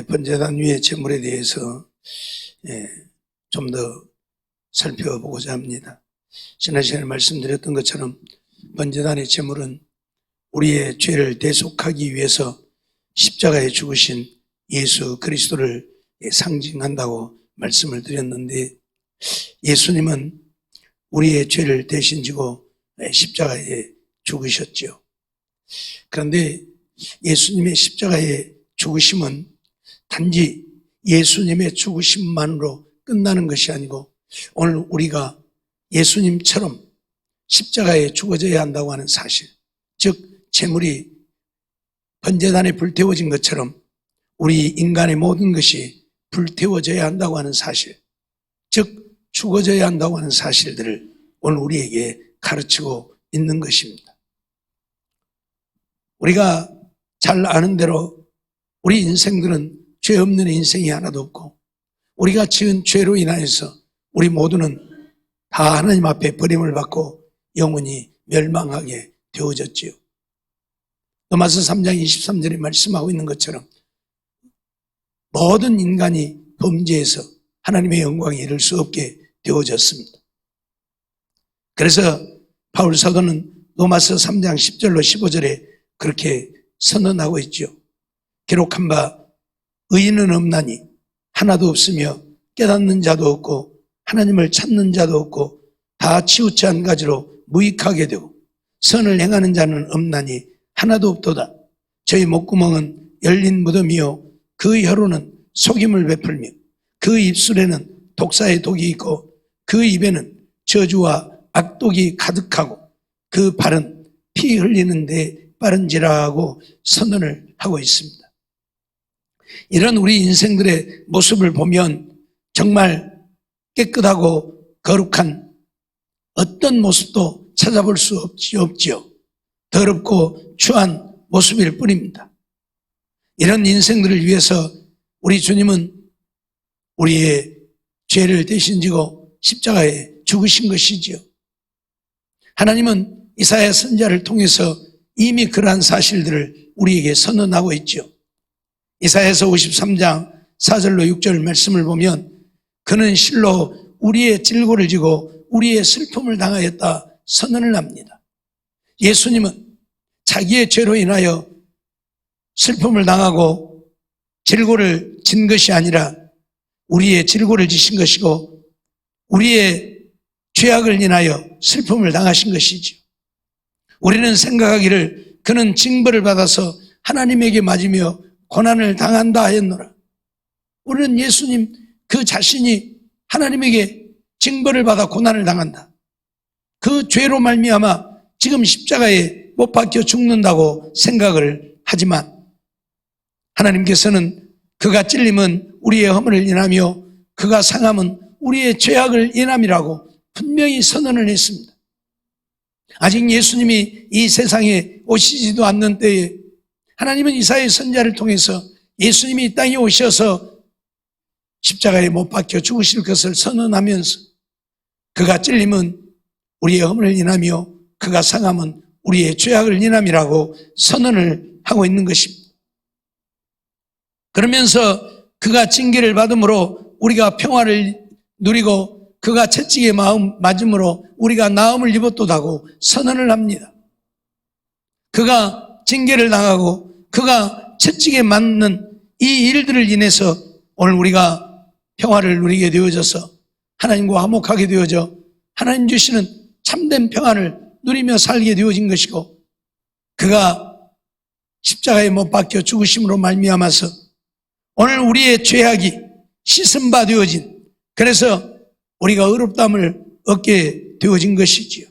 번제단 위의 제물에 대해서 좀 더 살펴보고자 합니다. 지난 시간에 말씀드렸던 것처럼 번제단의 제물은 우리의 죄를 대속하기 위해서 십자가에 죽으신 예수 그리스도를 상징한다고 말씀을 드렸는데, 예수님은 우리의 죄를 대신 지고 십자가에 죽으셨죠. 그런데 예수님의 십자가에 죽으심은 단지 예수님의 죽으심만으로 끝나는 것이 아니고, 오늘 우리가 예수님처럼 십자가에 죽어져야 한다고 하는 사실, 즉 제물이 번제단에 불태워진 것처럼 우리 인간의 모든 것이 불태워져야 한다고 하는 사실, 즉 죽어져야 한다고 하는 사실들을 오늘 우리에게 가르치고 있는 것입니다. 우리가 잘 아는 대로 우리 인생들은 죄 없는 인생이 하나도 없고, 우리가 지은 죄로 인하여서 우리 모두는 다 하나님 앞에 버림을 받고 영원히 멸망하게 되어졌지요. 로마서 3장 23절에 말씀하고 있는 것처럼 모든 인간이 범죄해서 하나님의 영광에 이를 수 없게 되어졌습니다. 그래서 바울 사도는 로마서 3장 10절로 15절에 그렇게 선언하고 있죠. 기록한 바 의인은 없나니 하나도 없으며 깨닫는 자도 없고 하나님을 찾는 자도 없고 다 치우치 한 가지로 무익하게 되고 선을 행하는 자는 없나니 하나도 없도다. 저희 목구멍은 열린 무덤이요 그 혀로는 속임을 베풀며 그 입술에는 독사의 독이 있고 그 입에는 저주와 악독이 가득하고 그 발은 피 흘리는데 빠른지라고 선언을 하고 있습니다. 이런 우리 인생들의 모습을 보면 정말 깨끗하고 거룩한 어떤 모습도 찾아볼 수 없지요. 더럽고 추한 모습일 뿐입니다. 이런 인생들을 위해서 우리 주님은 우리의 죄를 대신 지고 십자가에 죽으신 것이지요. 하나님은 이사야 선지자를 통해서 이미 그러한 사실들을 우리에게 선언하고 있죠. 이사야서 53장 4절로 6절 말씀을 보면 그는 실로 우리의 질고를 지고 우리의 슬픔을 당하였다 선언을 합니다. 예수님은 자기의 죄로 인하여 슬픔을 당하고 질고를 진 것이 아니라 우리의 질고를 지신 것이고 우리의 죄악을 인하여 슬픔을 당하신 것이죠. 우리는 생각하기를 그는 징벌을 받아서 하나님에게 맞으며 고난을 당한다 하였노라. 우리는 예수님 그 자신이 하나님에게 징벌을 받아 고난을 당한다, 그 죄로 말미암아 지금 십자가에 못 박혀 죽는다고 생각을 하지만, 하나님께서는 그가 찔림은 우리의 허물을 인하며 그가 상함은 우리의 죄악을 인함이라고 분명히 선언을 했습니다. 아직 예수님이 이 세상에 오시지도 않는 때에 하나님은 이사야 선지자를 통해서 예수님이 이 땅에 오셔서 십자가에 못 박혀 죽으실 것을 선언하면서 그가 찔림은 우리의 허물을 인하며 그가 상함은 우리의 죄악을 인함이라고 선언을 하고 있는 것입니다. 그러면서 그가 징계를 받음으로 우리가 평화를 누리고 그가 채찍에 맞음으로 우리가 나음을 입었도다고 선언을 합니다. 그가 징계를 당하고 그가 채찍에 맞는 이 일들을 인해서 오늘 우리가 평화를 누리게 되어져서 하나님과 화목하게 되어져 하나님 주시는 참된 평안을 누리며 살게 되어진 것이고, 그가 십자가에 못 박혀 죽으심으로 말미암아서 오늘 우리의 죄악이 씻음 바 되어진, 그래서 우리가 의롭다함을 얻게 되어진 것이지요.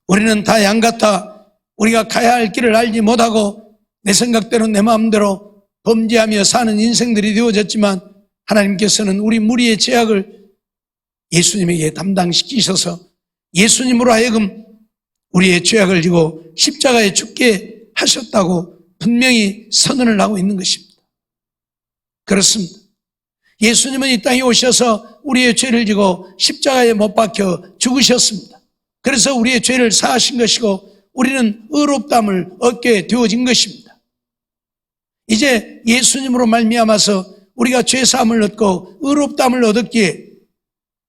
우리는 다 양같아 우리가 가야 할 길을 알지 못하고 내 생각대로 내 마음대로 범죄하며 사는 인생들이 되어졌지만, 하나님께서는 우리 무리의 죄악을 예수님에게 담당시키셔서 예수님으로 하여금 우리의 죄악을 지고 십자가에 죽게 하셨다고 분명히 선언을 하고 있는 것입니다. 그렇습니다. 예수님은 이 땅에 오셔서 우리의 죄를 지고 십자가에 못 박혀 죽으셨습니다. 그래서 우리의 죄를 사하신 것이고 우리는 의롭다함을 얻게 되어진 것입니다. 이제 예수님으로 말미암아서 우리가 죄사함을 얻고 의롭다함을 얻었기에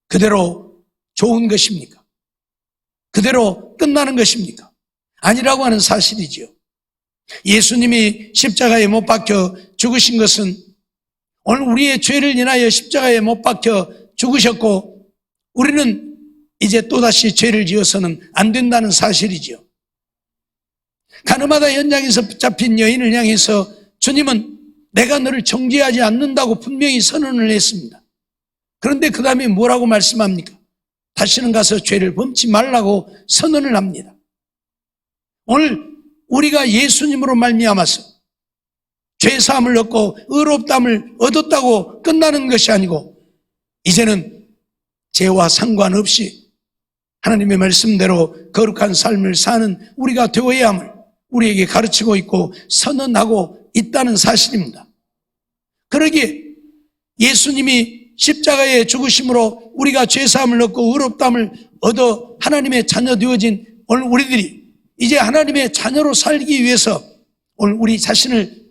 그대로 좋은 것입니까? 그대로 끝나는 것입니까? 아니라고 하는 사실이지요. 예수님이 십자가에 못 박혀 죽으신 것은 오늘 우리의 죄를 인하여 십자가에 못 박혀 죽으셨고 우리는 이제 또다시 죄를 지어서는 안 된다는 사실이지요. 가늠하다 현장에서 붙잡힌 여인을 향해서 주님은 내가 너를 정죄하지 않는다고 분명히 선언을 했습니다. 그런데 그 다음에 뭐라고 말씀합니까? 다시는 가서 죄를 범치 말라고 선언을 합니다. 오늘 우리가 예수님으로 말미암아서 죄사함을 얻고 의롭다함을 얻었다고 끝나는 것이 아니고 이제는 죄와 상관없이 하나님의 말씀대로 거룩한 삶을 사는 우리가 되어야 함을 우리에게 가르치고 있고 선언하고 있다는 사실입니다. 그러기에 예수님이 십자가에 죽으심으로 우리가 죄사함을 얻고 의롭다함을 얻어 하나님의 자녀 되어진 오늘 우리들이 이제 하나님의 자녀로 살기 위해서 오늘 우리 자신을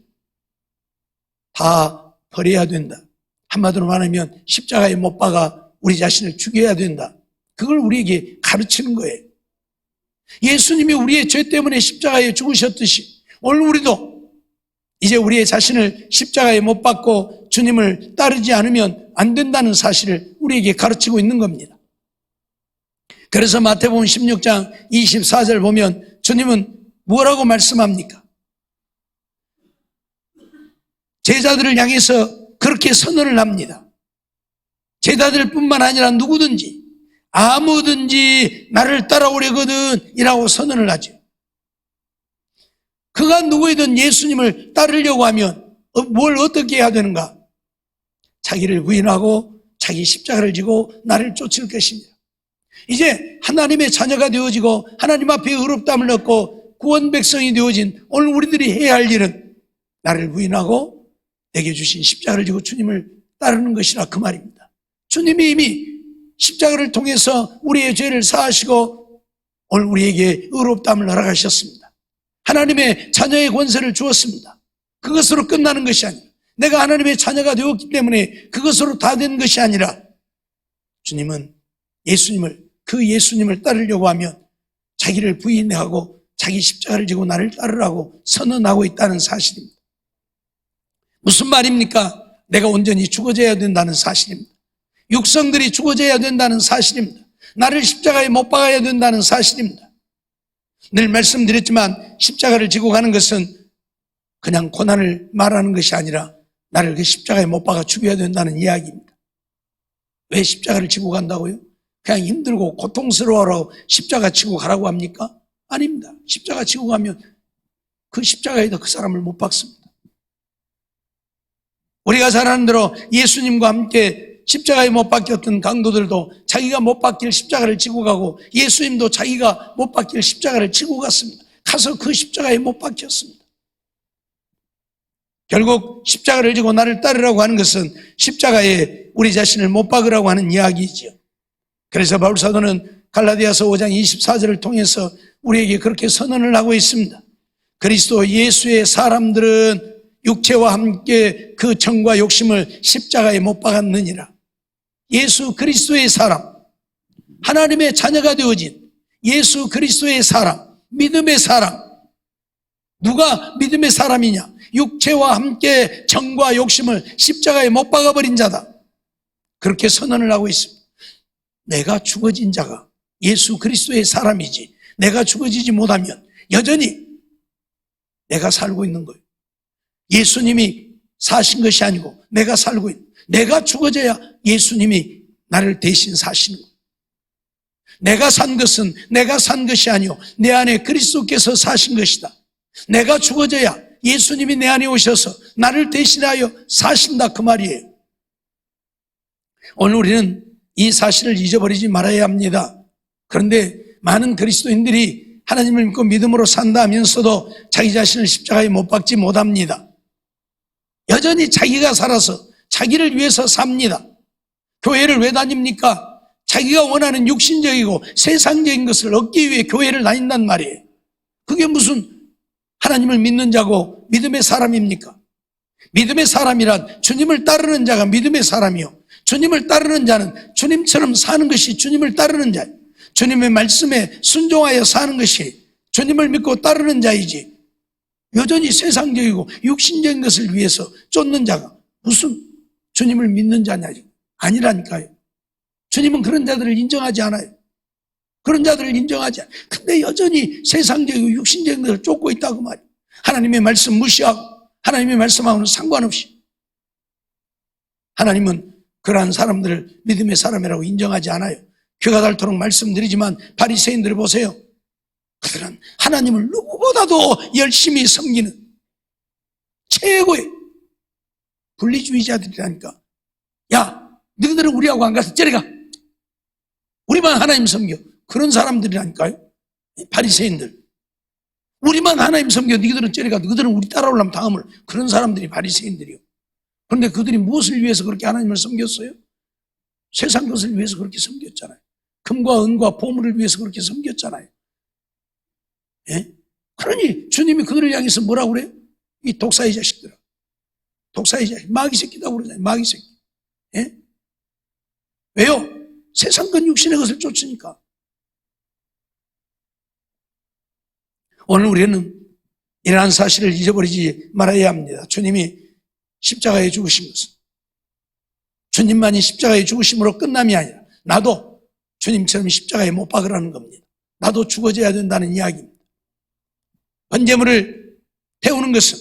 다 버려야 된다. 한마디로 말하면 십자가에 못 박아 우리 자신을 죽여야 된다. 그걸 우리에게 가르치는 거예요. 예수님이 우리의 죄 때문에 십자가에 죽으셨듯이 오늘 우리도 이제 우리의 자신을 십자가에 못 박고 주님을 따르지 않으면 안 된다는 사실을 우리에게 가르치고 있는 겁니다. 그래서 마태복음 16장 24절 보면 주님은 뭐라고 말씀합니까? 제자들을 향해서 그렇게 선언을 합니다. 제자들뿐만 아니라 누구든지 아무든지 나를 따라오려거든 이라고 선언을 하죠. 그가 누구이든 예수님을 따르려고 하면 뭘 어떻게 해야 되는가? 자기를 부인하고 자기 십자가를 지고 나를 쫓을 것입니다. 이제 하나님의 자녀가 되어지고 하나님 앞에 의롭다함을 얻고 구원 백성이 되어진 오늘 우리들이 해야 할 일은 나를 부인하고 내게 주신 십자가를 지고 주님을 따르는 것이라 그 말입니다. 주님이 이미 십자가를 통해서 우리의 죄를 사하시고 오늘 우리에게 의롭다함을 허락하셨습니다. 하나님의 자녀의 권세를 주었습니다. 그것으로 끝나는 것이 아니라 내가 하나님의 자녀가 되었기 때문에 그것으로 다 된 것이 아니라 주님은 그 예수님을 따르려고 하면 자기를 부인하고 자기 십자가를 지고 나를 따르라고 선언하고 있다는 사실입니다. 무슨 말입니까? 내가 온전히 죽어져야 된다는 사실입니다. 육성들이 죽어져야 된다는 사실입니다. 나를 십자가에 못 박아야 된다는 사실입니다. 늘 말씀드렸지만 십자가를 지고 가는 것은 그냥 고난을 말하는 것이 아니라 나를 그 십자가에 못 박아 죽여야 된다는 이야기입니다. 왜 십자가를 지고 간다고요? 그냥 힘들고 고통스러워라고 십자가 지고 가라고 합니까? 아닙니다. 십자가 지고 가면 그 십자가에다 그 사람을 못 박습니다. 우리가 잘 아는 대로 예수님과 함께 십자가에 못 박혔던 강도들도 자기가 못 박힐 십자가를 지고 가고 예수님도 자기가 못 박힐 십자가를 지고 갔습니다. 가서 그 십자가에 못 박혔습니다. 결국 십자가를 지고 나를 따르라고 하는 것은 십자가에 우리 자신을 못 박으라고 하는 이야기이지요. 그래서 바울사도는 갈라디아서 5장 24절을 통해서 우리에게 그렇게 선언을 하고 있습니다. 그리스도 예수의 사람들은 육체와 함께 그 정과 욕심을 십자가에 못 박았느니라. 예수 그리스도의 사람, 하나님의 자녀가 되어진 예수 그리스도의 사람, 믿음의 사람. 누가 믿음의 사람이냐? 육체와 함께 정과 욕심을 십자가에 못 박아버린 자다. 그렇게 선언을 하고 있습니다. 내가 죽어진 자가 예수 그리스도의 사람이지 내가 죽어지지 못하면 여전히 내가 살고 있는 거예요. 예수님이 사신 것이 아니고 내가 살고 있는, 내가 죽어져야 예수님이 나를 대신 사시는 거예요. 내가 산 것은 내가 산 것이 아니오 내 안에 그리스도께서 사신 것이다. 내가 죽어져야 예수님이 내 안에 오셔서 나를 대신하여 사신다 그 말이에요. 오늘 우리는 이 사실을 잊어버리지 말아야 합니다. 그런데 많은 그리스도인들이 하나님을 믿고 믿음으로 산다 하면서도 자기 자신을 십자가에 못 박지 못합니다. 여전히 자기가 살아서 자기를 위해서 삽니다. 교회를 왜 다닙니까? 자기가 원하는 육신적이고 세상적인 것을 얻기 위해 교회를 다닌단 말이에요. 그게 무슨 하나님을 믿는 자고 믿음의 사람입니까? 믿음의 사람이란 주님을 따르는 자가 믿음의 사람이요, 주님을 따르는 자는 주님처럼 사는 것이 주님을 따르는 자예요. 주님의 말씀에 순종하여 사는 것이 주님을 믿고 따르는 자이지, 여전히 세상적이고 육신적인 것을 위해서 쫓는 자가 무슨 주님을 믿는 자냐, 아니라니까요. 주님은 그런 자들을 인정하지 않아요. 그런 자들을 인정하지 않아요. 근데 여전히 세상적이고 육신적인 것을 쫓고 있다고 말이에요. 하나님의 말씀 무시하고 하나님의 말씀하고는 상관없이. 하나님은 그러한 사람들을 믿음의 사람이라고 인정하지 않아요. 귀가 닳도록 말씀드리지만 바리새인들을 보세요. 그들은 하나님을 누구보다도 열심히 섬기는 최고의 분리주의자들이라니까. 야, 너희들은 우리하고 안 가서 저리 가. 우리만 하나님 섬겨. 그런 사람들이라니까요. 바리새인들. 우리만 하나님 섬겨. 너희들은 저리 가. 너희들은 우리 따라오려면 다음을. 그런 사람들이 바리새인들이요. 그런데 그들이 무엇을 위해서 그렇게 하나님을 섬겼어요? 세상 것을 위해서 그렇게 섬겼잖아요. 금과 은과 보물을 위해서 그렇게 섬겼잖아요. 예? 그러니 주님이 그들을 향해서 뭐라고 그래요? 이 독사의 자식들아. 독사의 자식. 마귀 새끼다고 그러잖아요. 마귀 새끼. 예? 왜요? 세상과 육신의 것을 쫓으니까. 오늘 우리는 이러한 사실을 잊어버리지 말아야 합니다. 주님이 십자가에 죽으신 것은 주님만이 십자가에 죽으심으로 끝남이 아니라 나도 주님처럼 십자가에 못 박으라는 겁니다. 나도 죽어져야 된다는 이야기입니다. 번제물을 태우는 것은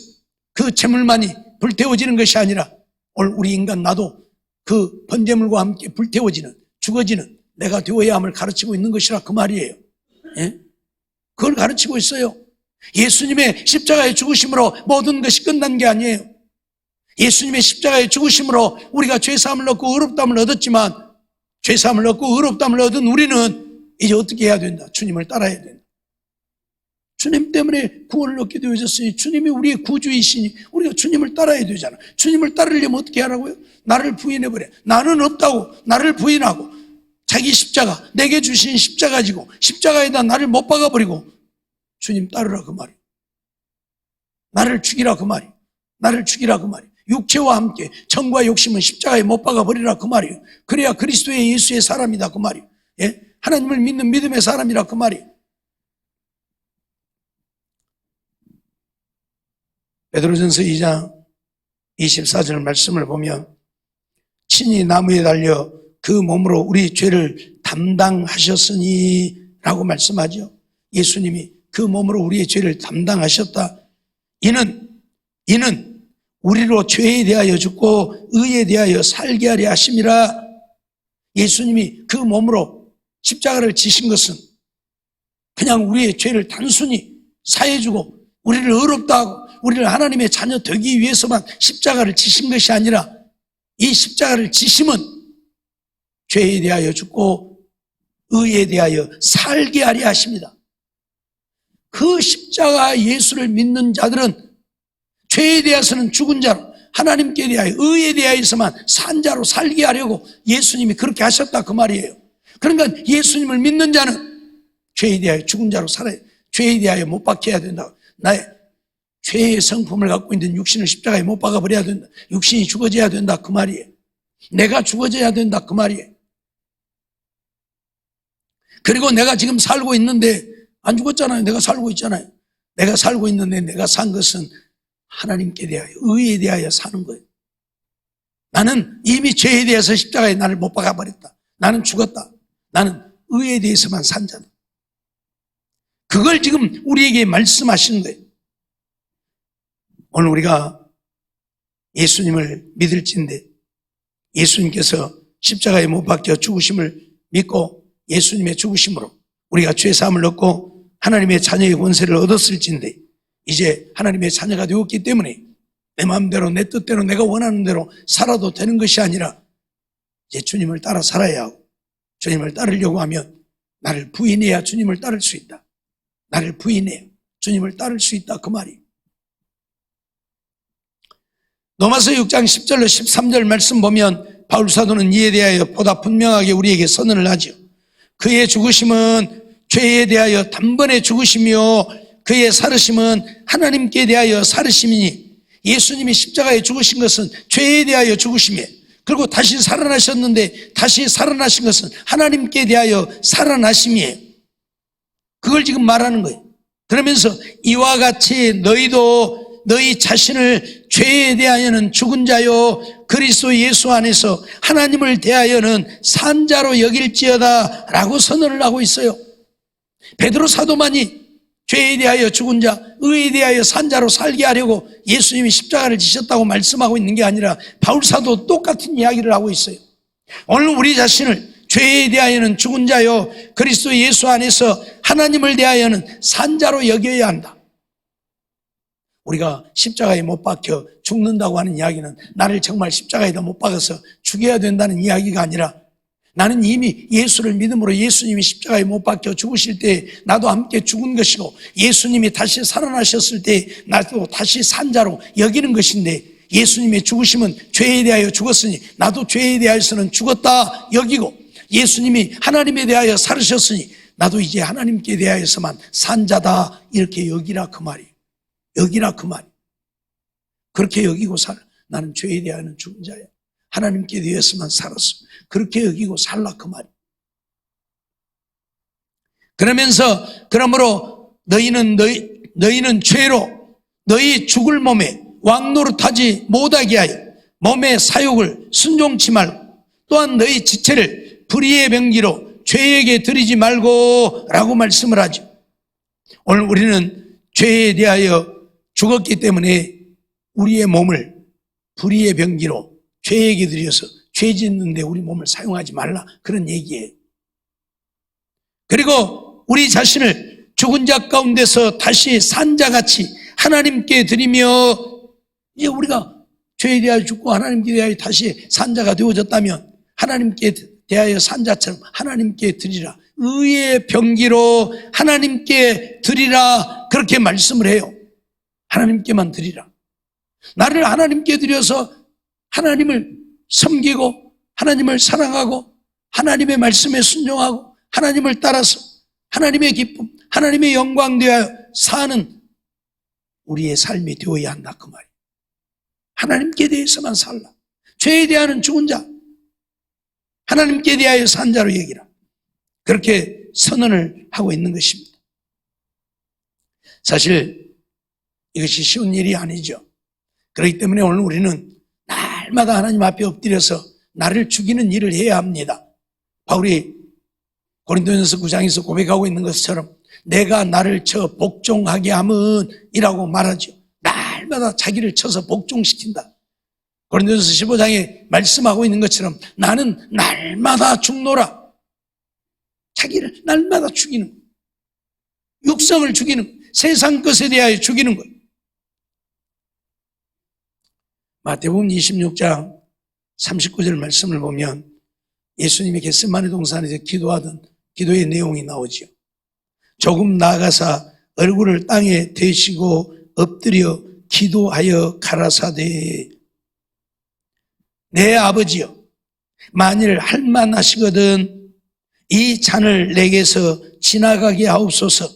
그 제물만이 불태워지는 것이 아니라 오늘 우리 인간 나도 그 번제물과 함께 불태워지는, 죽어지는 내가 되어야 함을 가르치고 있는 것이라 그 말이에요. 예? 그걸 가르치고 있어요. 예수님의 십자가의 죽으심으로 모든 것이 끝난 게 아니에요. 예수님의 십자가의 죽으심으로 우리가 죄사함을 얻고 의롭다함을 얻었지만, 죄사함을 얻고 의롭다함을 얻은 우리는 이제 어떻게 해야 된다? 주님을 따라야 된다. 주님 때문에 구원을 얻게 되어졌으니 주님이 우리의 구주이시니 우리가 주님을 따라야 되잖아. 주님을 따르려면 어떻게 하라고요? 나를 부인해버려. 나는 없다고 나를 부인하고 자기 십자가, 내게 주신 십자가 지고 십자가에다 나를 못 박아버리고 주님 따르라 그 말이에요. 나를 죽이라 그 말이에요. 나를 죽이라 그 말이에요. 육체와 함께 정과 욕심은 십자가에 못 박아버리라 그 말이에요. 그래야 그리스도의 예수의 사람이다 그 말이에요. 예? 하나님을 믿는 믿음의 사람이라 그 말이에요. 베드로전서 2장 24절 말씀을 보면 친히 나무에 달려 그 몸으로 우리 죄를 담당하셨으니 라고 말씀하죠. 예수님이 그 몸으로 우리의 죄를 담당하셨다. 이는 우리로 죄에 대하여 죽고 의에 대하여 살게 하려 하심이라. 예수님이 그 몸으로 십자가를 지신 것은 그냥 우리의 죄를 단순히 사해주고 우리를 의롭다 하고 우리를 하나님의 자녀 되기 위해서만 십자가를 지신 것이 아니라 이 십자가를 지심은 죄에 대하여 죽고 의에 대하여 살게 하려 하십니다. 그 십자가 예수를 믿는 자들은 죄에 대해서는 죽은 자로, 하나님께 대하여 의에 대하여서만 산 자로 살게 하려고 예수님이 그렇게 하셨다 그 말이에요. 그러니까 예수님을 믿는 자는 죄에 대하여 죽은 자로 살아야, 죄에 대하여 못 박혀야 된다. 나의 죄의 성품을 갖고 있는 육신을 십자가에 못 박아버려야 된다. 육신이 죽어져야 된다 그 말이에요. 내가 죽어져야 된다 그 말이에요. 그리고 내가 지금 살고 있는데 안 죽었잖아요. 내가 살고 있잖아요. 내가 살고 있는데 내가 산 것은 하나님께 대하여 의에 대하여 사는 거예요. 나는 이미 죄에 대해서 십자가에 나를 못 박아버렸다. 나는 죽었다. 나는 의에 대해서만 산 자다. 그걸 지금 우리에게 말씀하시는 거예요. 오늘 우리가 예수님을 믿을진데 예수님께서 십자가에 못 박혀 죽으심을 믿고 예수님의 죽으심으로 우리가 죄사함을 얻고 하나님의 자녀의 권세를 얻었을진데 이제 하나님의 자녀가 되었기 때문에 내 마음대로 내 뜻대로 내가 원하는 대로 살아도 되는 것이 아니라 이제 주님을 따라 살아야 하고 주님을 따르려고 하면 나를 부인해야 주님을 따를 수 있다. 나를 부인해야 주님을 따를 수 있다 그 말이에요. 로마서 6장 10절로 13절 말씀 보면 바울 사도는 이에 대하여 보다 분명하게 우리에게 선언을 하죠. 그의 죽으심은 죄에 대하여 단번에 죽으시며 그의 살으심은 하나님께 대하여 살으심이니 예수님이 십자가에 죽으신 것은 죄에 대하여 죽으심이에요. 그리고 다시 살아나셨는데 다시 살아나신 것은 하나님께 대하여 살아나심이에요. 그걸 지금 말하는 거예요. 그러면서 이와 같이 너희도 너희 자신을 죄에 대하여는 죽은 자요 그리스도 예수 안에서 하나님을 대하여는 산 자로 여길지어다 라고 선언을 하고 있어요. 베드로 사도만이 죄에 대하여 죽은 자, 의에 대하여 산 자로 살게 하려고 예수님이 십자가를 지셨다고 말씀하고 있는 게 아니라 바울 사도 똑같은 이야기를 하고 있어요. 오늘 우리 자신을 죄에 대하여는 죽은 자요 그리스도 예수 안에서 하나님을 대하여는 산 자로 여겨야 한다. 우리가 십자가에 못 박혀 죽는다고 하는 이야기는 나를 정말 십자가에다 못 박아서 죽여야 된다는 이야기가 아니라 나는 이미 예수를 믿음으로 예수님이 십자가에 못 박혀 죽으실 때 나도 함께 죽은 것이고 예수님이 다시 살아나셨을 때 나도 다시 산 자로 여기는 것인데 예수님의 죽으심은 죄에 대하여 죽었으니 나도 죄에 대하여서는 죽었다 여기고 예수님이 하나님에 대하여 살으셨으니 나도 이제 하나님께 대하여서만 산 자다 이렇게 여기라 그 말이에요. 여기라 그 말이에요. 그렇게 여기고 살아. 나는 죄에 대하여는 죽은 자야. 하나님께 대해서만 살았어. 그렇게 여기고 살라 그 말이에요. 그러면서 그러므로 너희는 죄로 너희 죽을 몸에 왕노릇하지 못하게 하여 몸의 사욕을 순종치 말고 또한 너희 지체를 불의의 병기로 죄에게 드리지 말고 라고 말씀을 하죠. 오늘 우리는 죄에 대하여 죽었기 때문에 우리의 몸을 불의의 병기로 죄에게 드려서 죄 짓는데 우리 몸을 사용하지 말라 그런 얘기예요. 그리고 우리 자신을 죽은 자 가운데서 다시 산 자같이 하나님께 드리며 이제 우리가 죄에 대하여 죽고 하나님께 대하여 다시 산 자가 되어졌다면 하나님께 대하여 산 자처럼 하나님께 드리라. 의의 병기로 하나님께 드리라 그렇게 말씀을 해요. 하나님께만 드리라. 나를 하나님께 드려서 하나님을 섬기고 하나님을 사랑하고 하나님의 말씀에 순종하고 하나님을 따라서 하나님의 기쁨, 하나님의 영광 되어 사는 우리의 삶이 되어야 한다 그 말이에요. 하나님께 대해서만 살라. 죄에 대하여는 죽은 자, 하나님께 대하여 산 자로 여기라. 그렇게 선언을 하고 있는 것입니다. 사실 이것이 쉬운 일이 아니죠. 그렇기 때문에 오늘 우리는 날마다 하나님 앞에 엎드려서 나를 죽이는 일을 해야 합니다. 바울이 고린도전서 9장에서 고백하고 있는 것처럼 내가 나를 쳐 복종하게 함은 이라고 말하죠. 날마다 자기를 쳐서 복종시킨다. 고린도전서 15장에 말씀하고 있는 것처럼 나는 날마다 죽노라. 자기를 날마다 죽이는 거예요. 육성을 죽이는 거예요. 세상 것에 대하여 죽이는 거예요. 마태복음 26장 39절 말씀을 보면 예수님이 겟세마네 동산에서 기도하던 기도의 내용이 나오죠. 조금 나아가사 얼굴을 땅에 대시고 엎드려 기도하여 가라사대 내 아버지여 만일 할만하시거든 이 잔을 내게서 지나가게 하옵소서.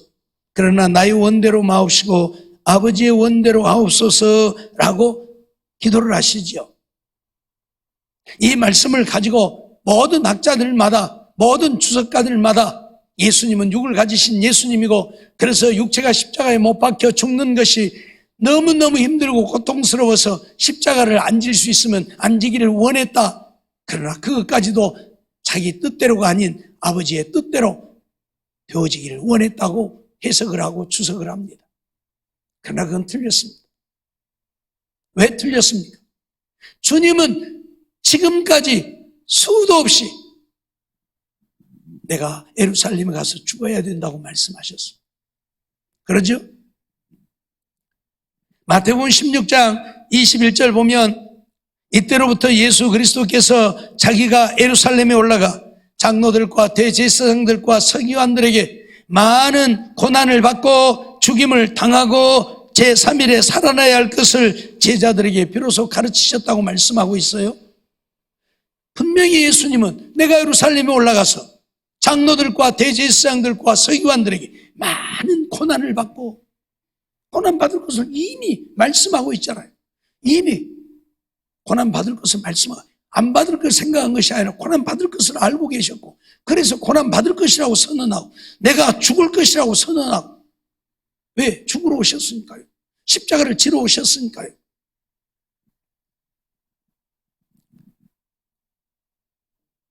그러나 나의 원대로 마옵시고 아버지의 원대로 하옵소서라고 기도를 하시지요. 이 말씀을 가지고 모든 학자들마다 모든 주석가들마다 예수님은 육을 가지신 예수님이고 그래서 육체가 십자가에 못 박혀 죽는 것이 너무너무 힘들고 고통스러워서 십자가를 안 질 수 있으면 안 지기를 원했다. 그러나 그것까지도 자기 뜻대로가 아닌 아버지의 뜻대로 되어지기를 원했다고 해석을 하고 주석을 합니다. 그러나 그건 틀렸습니다. 왜 틀렸습니까? 주님은 지금까지 수도 없이 내가 예루살렘에 가서 죽어야 된다고 말씀하셨어요. 그러죠? 마태복음 16장 21절 보면 이때로부터 예수 그리스도께서 자기가 예루살렘에 올라가 장로들과 대제사장들과 서기관들에게 많은 고난을 받고 죽임을 당하고 제3일에 살아나야 할 것을 제자들에게 비로소 가르치셨다고 말씀하고 있어요. 분명히 예수님은 내가 예루살렘에 올라가서 장로들과 대제사장들과 서기관들에게 많은 고난을 받고 고난받을 것을 이미 말씀하고 있잖아요. 이미 고난받을 것을 말씀하고 안 받을 것을 생각한 것이 아니라 고난받을 것을 알고 계셨고, 그래서 고난받을 것이라고 선언하고 내가 죽을 것이라고 선언하고. 왜? 죽으러 오셨으니까요. 십자가를 지러 오셨으니까요.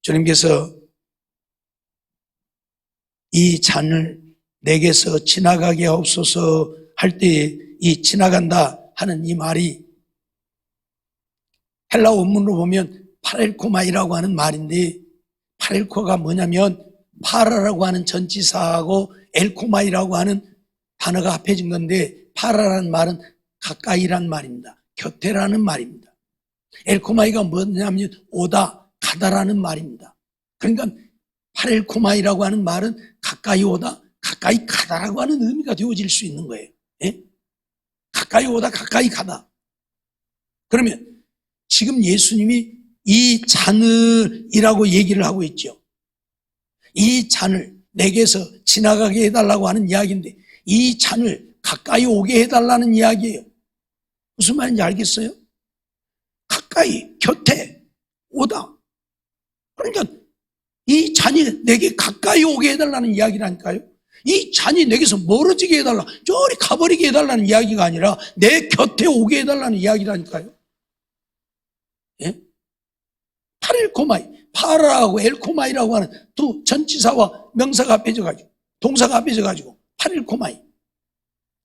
주님께서 이 잔을 내게서 지나가게 하옵소서 할 때 이 지나간다 하는 이 말이 헬라 원문으로 보면 파렐코마이라고 하는 말인데, 파렐코가 뭐냐면 파라라고 하는 전치사하고 엘코마이라고 하는 단어가 합해진 건데, 파라라는 말은 가까이란 말입니다. 곁에라는 말입니다. 엘코마이가 뭐냐면 오다, 가다라는 말입니다. 그러니까 파렐코마이라고 하는 말은 가까이 오다, 가까이 가다라고 하는 의미가 되어질 수 있는 거예요. 예? 가까이 오다, 가까이 가다. 그러면 지금 예수님이 이 잔을이라고 얘기를 하고 있죠. 이 잔을 내게서 지나가게 해달라고 하는 이야기인데, 이 잔을 가까이 오게 해달라는 이야기예요. 무슨 말인지 알겠어요? 가까이, 곁에, 오다. 그러니까 이 잔이 내게 가까이 오게 해달라는 이야기라니까요. 이 잔이 내게서 멀어지게 해달라, 저리 가버리게 해달라는 이야기가 아니라 내 곁에 오게 해달라는 이야기라니까요. 예? 파렐코마이, 파라하고 엘코마이라고 하는 두 전치사와 명사가 합해져가지고, 동사가 합해져가지고 파렐코마이,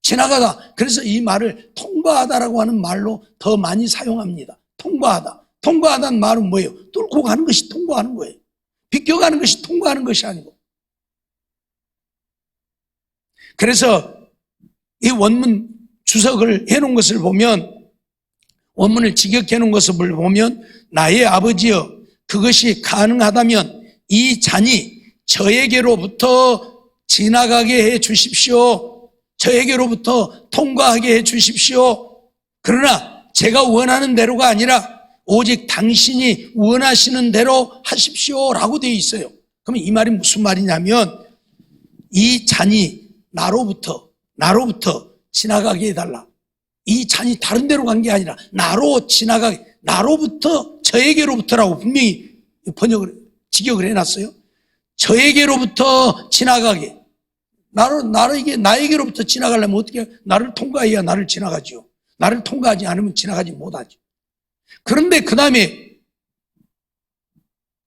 지나가다. 그래서 이 말을 통과하다라고 하는 말로 더 많이 사용합니다. 통과하다. 통과하다는 말은 뭐예요? 뚫고 가는 것이 통과하는 거예요. 비껴가는 것이 통과하는 것이 아니고. 그래서 이 원문 주석을 해놓은 것을 보면, 원문을 직역해 놓은 것을 보면, 나의 아버지여, 그것이 가능하다면 이 잔이 저에게로부터 지나가게 해 주십시오. 저에게로부터 통과하게 해 주십시오. 그러나 제가 원하는 대로가 아니라 오직 당신이 원하시는 대로 하십시오라고 되어 있어요. 그럼 이 말이 무슨 말이냐면, 이 잔이 나로부터 지나가게 해달라. 이 잔이 다른 데로 간 게 아니라 나로 지나가게, 나로부터 저에게로부터라고 분명히 직역을 해놨어요. 저에게로부터 지나가게. 나에게로부터 지나가려면 어떻게, 나를 통과해야 나를 지나가죠. 나를 통과하지 않으면 지나가지 못하죠. 그런데 그 다음에,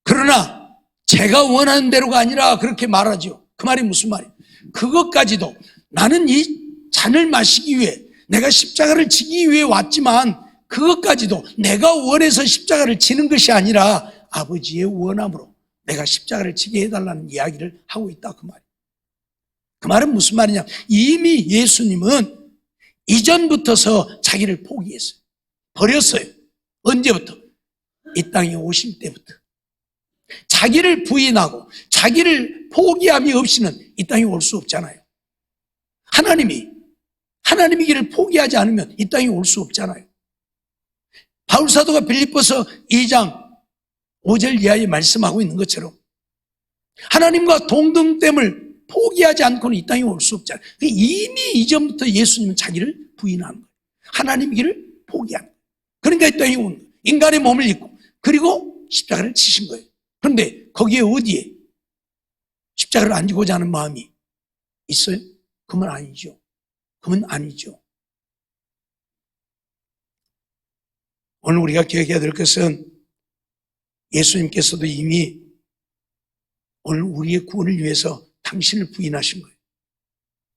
그러나 제가 원하는 대로가 아니라 그렇게 말하죠. 그 말이 무슨 말이에요? 그것까지도, 나는 이 잔을 마시기 위해, 내가 십자가를 지기 위해 왔지만 그것까지도 내가 원해서 십자가를 지는 것이 아니라 아버지의 원함으로 내가 십자가를 지게 해달라는 이야기를 하고 있다, 그 말이에요. 그 말은 무슨 말이냐, 이미 예수님은 이전부터서 자기를 포기했어요. 버렸어요. 언제부터? 이 땅에 오실 때부터. 자기를 부인하고 자기를 포기함이 없이는 이 땅에 올 수 없잖아요. 하나님의 길을 포기하지 않으면 이 땅에 올 수 없잖아요. 바울사도가 빌립보서 2장 5절 이하에 말씀하고 있는 것처럼 하나님과 동등됨을 포기하지 않고는 이 땅에 올 수 없잖아요. 이미 이전부터 예수님은 자기를 부인하는 거예요. 하나님의 길을 포기하는 거예요. 그러니까 이 땅에 온 거예요. 인간의 몸을 입고, 그리고 십자가를 지신 거예요. 그런데 거기에 어디에 십자가를 안 지고자 하는 마음이 있어요? 그건 아니죠. 그건 아니죠. 오늘 우리가 기억해야 될 것은, 예수님께서도 이미 오늘 우리의 구원을 위해서 당신을 부인하신 거예요.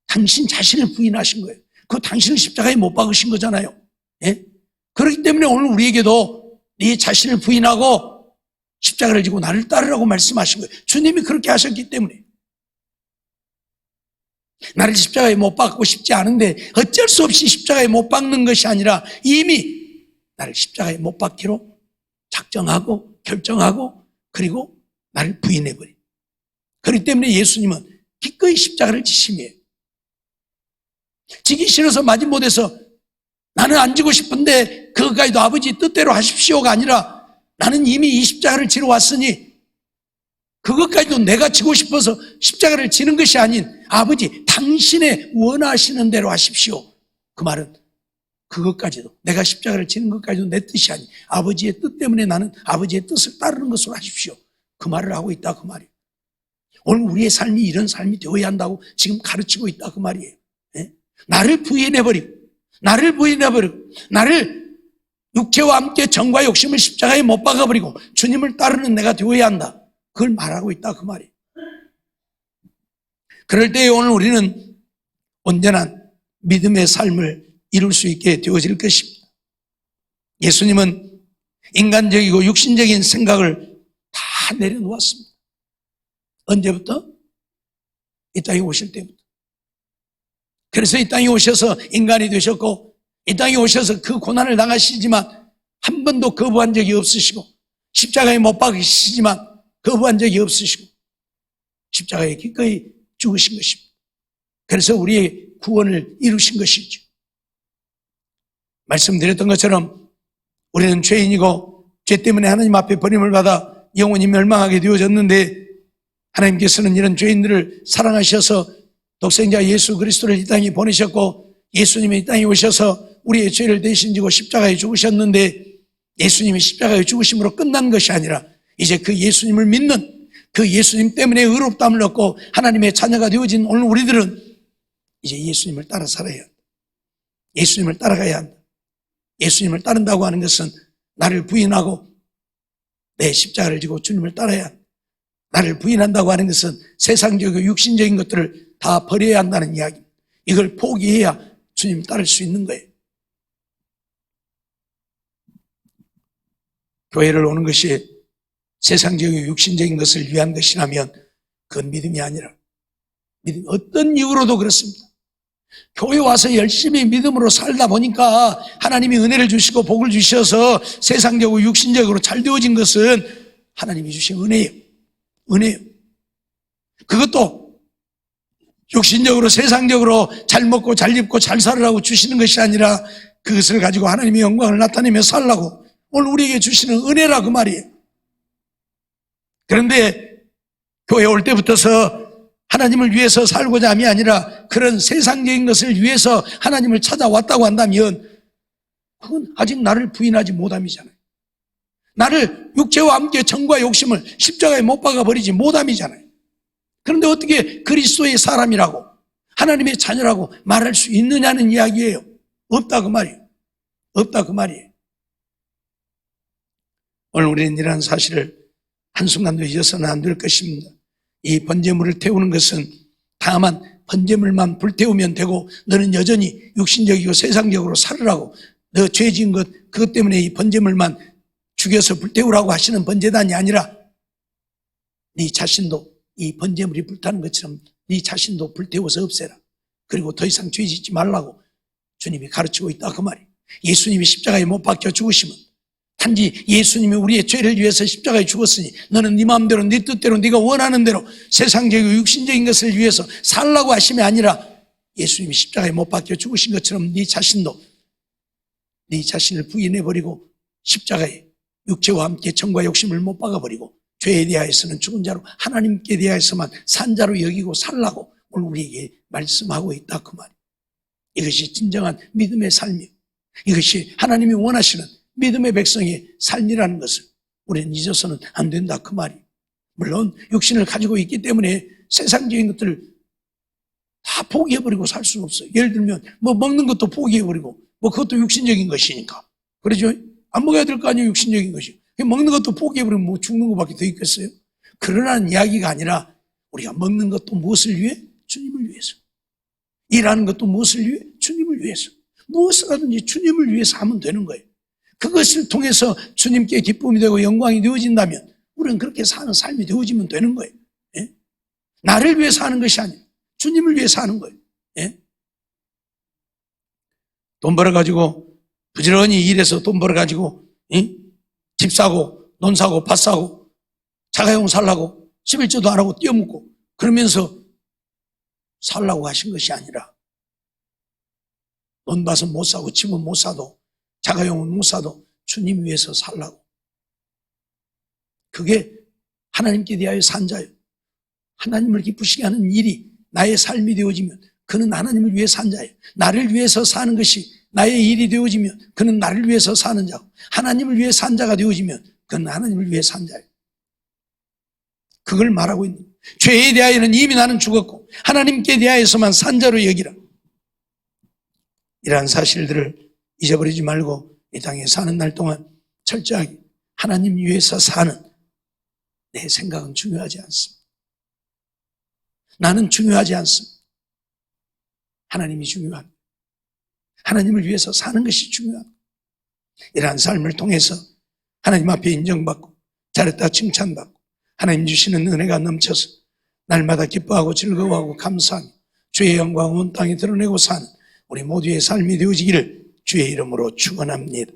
당신 자신을 부인하신 거예요. 그 당신을 십자가에 못 박으신 거잖아요. 예? 그렇기 때문에 오늘 우리에게도 네 자신을 부인하고 십자가를 지고 나를 따르라고 말씀하신 거예요. 주님이 그렇게 하셨기 때문에. 나를 십자가에 못 박고 싶지 않은데 어쩔 수 없이 십자가에 못 박는 것이 아니라 이미 나를 십자가에 못 박기로 작정하고 결정하고, 그리고 나를 부인해버린. 그렇기 때문에 예수님은 기꺼이 십자가를 지심이에요. 지기 싫어서 마지못해서 나는 안 지고 싶은데 그것까지도 아버지 뜻대로 하십시오가 아니라, 나는 이미 이 십자가를 지러 왔으니 그것까지도 내가 지고 싶어서 십자가를 지는 것이 아닌 아버지 당신의 원하시는 대로 하십시오. 그 그것까지도, 내가 십자가를 지는 것까지도 내 뜻이 아니 아버지의 뜻 때문에 나는 아버지의 뜻을 따르는 것으로 하십시오. 그 말을 하고 있다 그 말이에요. 오늘 우리의 삶이 이런 삶이 되어야 한다고 지금 가르치고 있다 그 말이에요. 예? 나를 부인해버리고 나를 육체와 함께 정과 욕심을 십자가에 못 박아버리고 주님을 따르는 내가 되어야 한다. 그걸 말하고 있다 그 말이에요. 그럴 때 오늘 우리는 온전한 믿음의 삶을 이룰 수 있게 되어질 것입니다. 예수님은 인간적이고 육신적인 생각을 다 내려놓았습니다. 언제부터? 이 땅에 오실 때부터. 그래서 이 땅에 오셔서 인간이 되셨고 이 땅에 오셔서 그 고난을 당하시지만 한 번도 거부한 적이 없으시고 십자가에 못 박히시지만 거부한 적이 없으시고 십자가에 기꺼이 죽으신 것입니다. 그래서 우리의 구원을 이루신 것이죠. 말씀드렸던 것처럼 우리는 죄인이고 죄 때문에 하나님 앞에 버림을 받아 영원히 멸망하게 되어졌는데 하나님께서는 이런 죄인들을 사랑하셔서 독생자 예수 그리스도를 이 땅에 보내셨고 예수님이 이 땅에 오셔서 우리의 죄를 대신 지고 십자가에 죽으셨는데 예수님이 십자가에 죽으심으로 끝난 것이 아니라 이제 그 예수님을 믿는 그 예수님 때문에 의롭다함을 얻고 하나님의 자녀가 되어진 오늘 우리들은 이제 예수님을 따라 살아야 한다. 예수님을 따라가야 한다. 예수님을 따른다고 하는 것은 나를 부인하고 내 십자가를 지고 주님을 따라야 한다. 나를 부인한다고 하는 것은 세상적이고 육신적인 것들을 다 버려야 한다는 이야기입니다. 이걸 포기해야 주님을 따를 수 있는 거예요. 교회를 오는 것이 세상적이고 육신적인 것을 위한 것이라면 그건 믿음이 아니라 어떤 이유로도 그렇습니다. 교회 와서 열심히 믿음으로 살다 보니까 하나님이 은혜를 주시고 복을 주셔서 세상적으로 육신적으로 잘 되어진 것은 하나님이 주신 은혜예요. 은혜예요. 그것도 육신적으로 세상적으로 잘 먹고 잘 입고 잘 살으라고 주시는 것이 아니라 그것을 가지고 하나님의 영광을 나타내며 살라고 오늘 우리에게 주시는 은혜라 그 말이에요. 그런데 교회 올 때부터서 하나님을 위해서 살고자 함이 아니라 그런 세상적인 것을 위해서 하나님을 찾아왔다고 한다면 그건 아직 나를 부인하지 못함이잖아요. 나를 육체와 함께 정과 욕심을 십자가에 못 박아버리지 못함이잖아요. 그런데 어떻게 그리스도의 사람이라고 하나님의 자녀라고 말할 수 있느냐는 이야기예요. 없다 그 말이에요. 없다 그 말이에요. 오늘 우리는 이러한 사실을 한순간도 잊어서는 안 될 것입니다. 이 번제물을 태우는 것은 다만 번제물만 불태우면 되고 너는 여전히 육신적이고 세상적으로 살으라고 너 죄 지은 것 그것 때문에 이 번제물만 죽여서 불태우라고 하시는 번제단이 아니라 네 자신도 이 번제물이 불타는 것처럼 네 자신도 불태워서 없애라. 그리고 더 이상 죄 짓지 말라고 주님이 가르치고 있다 그 말이에요. 예수님이 십자가에 못 박혀 죽으시면 단지 예수님이 우리의 죄를 위해서 십자가에 죽었으니 너는 네 마음대로 네 뜻대로 네가 원하는 대로 세상적이고 육신적인 것을 위해서 살라고 하심이 아니라 예수님이 십자가에 못 박혀 죽으신 것처럼 네 자신도 네 자신을 부인해버리고 십자가에 육체와 함께 정과 욕심을 못 박아버리고 죄에 대하여서는 죽은 자로 하나님께 대하여서만 산 자로 여기고 살라고 오늘 우리에게 말씀하고 있다 그 말이에요. 이것이 진정한 믿음의 삶이에요. 이것이 하나님이 원하시는 믿음의 백성의 삶이라는 것을 우리는 잊어서는 안 된다 그 말이에요. 물론 육신을 가지고 있기 때문에 세상적인 것들을 다 포기해버리고 살 수는 없어요. 예를 들면 뭐 먹는 것도 포기해버리고 뭐 그것도 육신적인 것이니까 그러죠. 안 먹어야 될 거 아니에요. 육신적인 것이. 먹는 것도 포기해버리면 뭐 죽는 것밖에 더 있겠어요. 그러라는 이야기가 아니라 우리가 먹는 것도 무엇을 위해? 주님을 위해서. 일하는 것도 무엇을 위해? 주님을 위해서. 무엇을 하든지 주님을 위해서 하면 되는 거예요. 그것을 통해서 주님께 기쁨이 되고 영광이 되어진다면 우리는 그렇게 사는 삶이 되어지면 되는 거예요. 예? 나를 위해서 하는 것이 아니라 주님을 위해서 하는 거예요. 예? 돈 벌어가지고 부지런히 일해서 돈 벌어가지고 집 사고 논 사고 밭 사고 자가용 살라고 11조도 안 하고 뛰어먹고 그러면서 살라고 하신 것이 아니라 논 밭은 못 사고 집은 못 사도 자가용은 못 사도 주님 위해서 살라고. 그게 하나님께 대하여 산 자예요. 하나님을 기쁘시게 하는 일이 나의 삶이 되어지면 그는 하나님을 위해 산 자예요. 나를 위해서 사는 것이 나의 일이 되어지면 그는 나를 위해서 사는 자고 하나님을 위해 산 자가 되어지면 그는 하나님을 위해 산 자예요. 그걸 말하고 있는 거예요. 죄에 대하여는 이미 나는 죽었고 하나님께 대하여서만 산 자로 여기라. 이러한 사실들을 잊어버리지 말고 이 땅에 사는 날 동안 철저하게 하나님 위해서 사는 내 생각은 중요하지 않습니다. 나는 중요하지 않습니다. 하나님이 중요합니다. 하나님을 위해서 사는 것이 중요합니다. 이러한 삶을 통해서 하나님 앞에 인정받고 잘했다 칭찬받고 하나님 주시는 은혜가 넘쳐서 날마다 기뻐하고 즐거워하고 감사하며 주의 영광 온 땅에 드러내고 사는 우리 모두의 삶이 되어지기를 주의 이름으로 축원합니다.